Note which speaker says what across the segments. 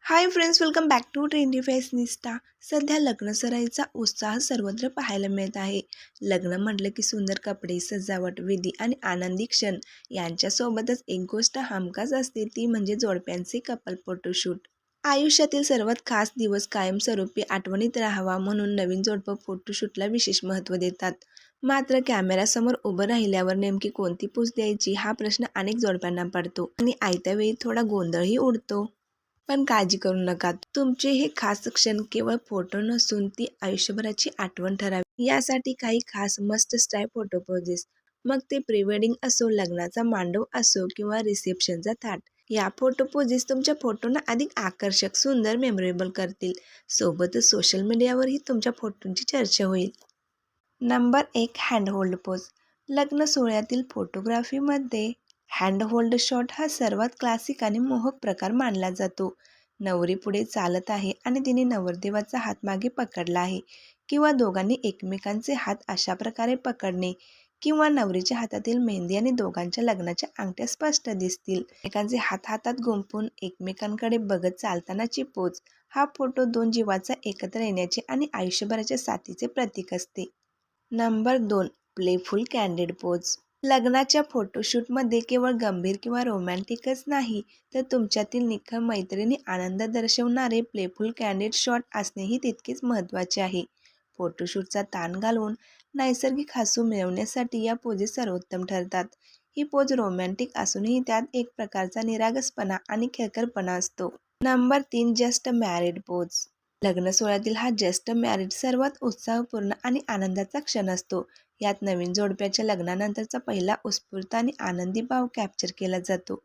Speaker 1: High friends, welcome back to trendy fashionista. सध्या लग्न सराईचा उत्साह सर्वत्र पाहायला मिळत आहे. लग्न म्हटलं की सुंदर कपडे, सजावट, विधी आणि आनंदी क्षण यांच्यासोबतच एक गोष्ट हमखास असते, ती म्हणजे जोडप्यांचे कपल फोटोशूट. आयुष्यातील सर्वात खास दिवस कायमस्वरूपी आठवणीत राहावा म्हणून नवीन जोडपं फोटोशूटला विशेष महत्त्व देतात. मात्र कॅमेऱ्यासमोर उभं राहिल्यावर नेमकी कोणती पोज द्यायची हा प्रश्न अनेक जोडप्यांना पडतो आणि आयत्या वेळी थोडा गोंधळही उडतो. पण काळजी करू नका, तुमचे हे खास क्षण केवळ फोटो नसून ती आयुष्यभराची आठवण ठरावी यासाठी काही खास मस्ट स्टाईल फोटो पोजेस. मग ते प्री वेडिंग असो, लग्नाचा मांडव असो किंवा रिसेप्शनचा थाट, या फोटो पोजेस तुमच्या फोटोंना अधिक आकर्षक, सुंदर, मेमोरेबल करतील. सोबतच सोशल मीडियावरही तुमच्या फोटोंची चर्चा होईल. Number 1, handhold pose. लग्न सोहळ्यातील फोटोग्राफीमध्ये हँडहोल्ड शॉट हा सर्वात क्लासिक आणि मोहक प्रकार मानला जातो. नवरी पुढे चालत आहे आणि तिने नवरदेवाचा हात मागे पकडला आहे, किंवा दोघांनी एकमेकांचे हात अशा प्रकारे पकडणे, किंवा नवरीच्या हातातील मेहंदी आणि दोघांच्या लग्नाच्या अंगठ्या स्पष्ट दिसतील. एकमेकांचे हात हातात गुंफून एकमेकांकडे बघत चालतानाची पोज हा फोटो दोन जीवाचा एकत्र येण्याचे आणि आयुष्यभराच्या साथीचे प्रतीक असते. Number 2, playful candid pose. लग्नाच्या फोटोशूटमध्ये केवळ गंभीर किंवा रोमॅन्टिकच नाही, तर तुमच्यातील निखळ मैत्रीने आनंद दर्शवणारे प्लेफुल कॅन्डिड शॉट असणेही तितकेच महत्त्वाचे आहे. फोटोशूटचा ताण घालवून नैसर्गिक हसू मिळवण्यासाठी या पोजेस सर्वोत्तम ठरतात. ही पोज रोमॅन्टिक असूनही त्यात एक प्रकारचा निरागसपणा आणि खेळकरपणा असतो. Number 3, just married pose. लग्न सोहळ्यातील हा जस्ट मॅरिड सर्वात उत्साहपूर्ण आणि आनंदाचा क्षण असतो. यात नवीन जोडप्याच्या लग्नानंतरचा पहिला उत्स्फूर्त आणि आनंदी भाव कॅप्चर केला जातो.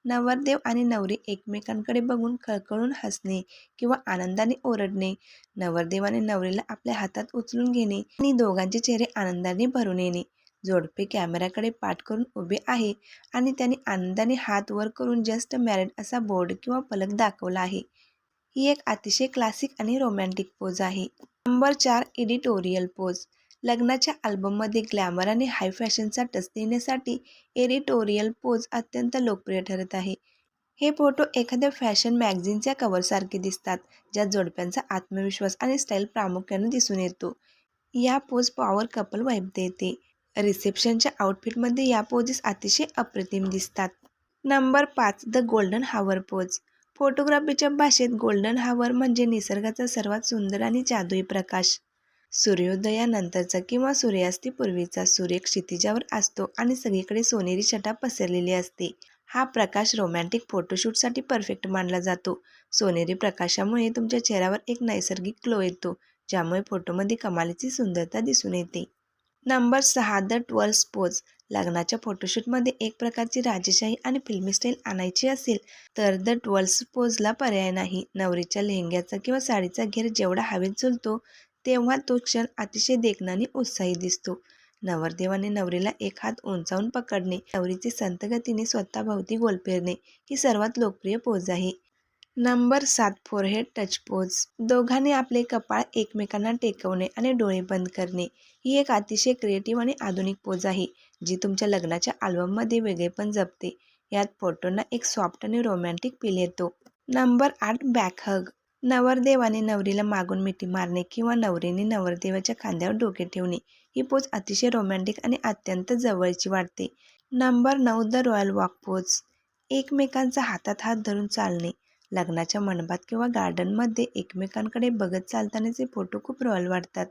Speaker 1: नवरदेव आणि नवरी एकमेकांकडे बघून खळखळून हसणे किंवा आनंदाने ओरडणे, नवरदेवाने नवरीला आपल्या हातात उचलून घेणे आणि दोघांचे चेहरे आनंदाने भरून येणे. जोडपे कॅमेऱ्याकडे पाठ करून उभे आहे आणि त्यांनी आनंदाने हात वर करून जस्ट मॅरिड असा बोर्ड किंवा फलक दाखवला आहे. ही एक अतिशय क्लासिक आणि रोमॅन्टिक पोज आहे. Number 4, editorial pose. लग्नाच्या अल्बममध्ये ग्लॅमर आणि हाय फॅशनचा टच देण्यासाठी एडिटोरियल पोज अत्यंत लोकप्रिय ठरत आहे. हे फोटो एखाद्या फॅशन मॅगझिनच्या कव्हरसारखे दिसतात, ज्यात जोडप्यांचा आत्मविश्वास आणि स्टाईल प्रामुख्याने दिसून येतो. या पोज पॉवर कपल वाइब देते. रिसेप्शनच्या आउटफिटमध्ये या पोजेस अतिशय अप्रतिम दिसतात. Number 5, the golden hour pose. फोटोग्राफीच्या भाषेत गोल्डन हावर म्हणजे निसर्गाचा सर्वात सुंदर आणि जादुई प्रकाश. सूर्योदयानंतरचा किंवा सूर्यास्तापूर्वीचा सूर्य क्षितिजावर असतो आणि सगळीकडे सोनेरी छटा पसरलेली असते. हा प्रकाश रोमॅन्टिक फोटोशूटसाठी परफेक्ट मानला जातो. सोनेरी प्रकाशामुळे तुमच्या चेहऱ्यावर एक नैसर्गिक ग्लो येतो, ज्यामुळे फोटोमध्ये कमालीची सुंदरता दिसून येते. Number 6, the twirls pose. लग्नाच्या फोटोशूटमध्ये एक प्रकारची राजेशाही आणि फिल्मी स्टाईल आणायची असेल तर द ट्वेल्स पोजला पर्याय नाही. नवरीच्या लेहंग्याचा किंवा साडीचा घेर जेवढा हवेत झुलतो, तेव्हा तो क्षण अतिशय देखणा आणि उत्साही दिसतो. नवरदेवाने नवरीला एक हात उंचावून पकडणे, नवरीचे संथ गतीने स्वतःभोवती गोल फिरणे ही सर्वात लोकप्रिय पोज आहे. Number 7, forehead touch pose. दोघांनी आपले कपाळ एकमेकांना टेकवणे आणि डोळे बंद करणे ही एक अतिशय क्रिएटिव्ह आणि आधुनिक पोज आहे, जी तुमच्या लग्नाच्या अल्बममध्ये वेगळेपण जपते. यात फोटोंना एक सॉफ्ट आणि रोमॅन्टिक फील येतो. नंबर 8, बॅक हग. नवरदेवाने नवरीला मागून मिठी मारणे किंवा नवरीने नवरदेवाच्या खांद्यावर डोके ठेवणे ही पोज अतिशय रोमॅन्टिक आणि अत्यंत जवळची वाटते. Number 9, the royal walk pose. एकमेकांचा हातात हात धरून चालणे. लग्नाच्या मंडपात किंवा गार्डनमध्ये एकमेकांकडे बघत चालतानाचे फोटो खूप रॉयल वाटतात.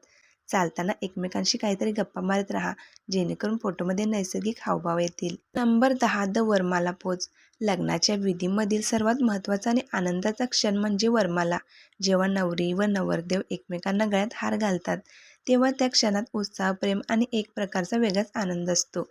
Speaker 1: चालताना एकमेकांशी काहीतरी गप्पा मारत राहा, जेणेकरून फोटोमध्ये नैसर्गिक हावभाव येतील. नंबर 10, द वरमाला पोज. लग्नाच्या विधीमधील सर्वात महत्त्वाचा आणि आनंदाचा क्षण म्हणजे वरमाला. जेव्हा नवरी व नवरदेव एकमेकांना गळ्यात हार घालतात, तेव्हा त्या क्षणात उत्साह, प्रेम आणि एक प्रकारचा वेगळाच आनंद असतो.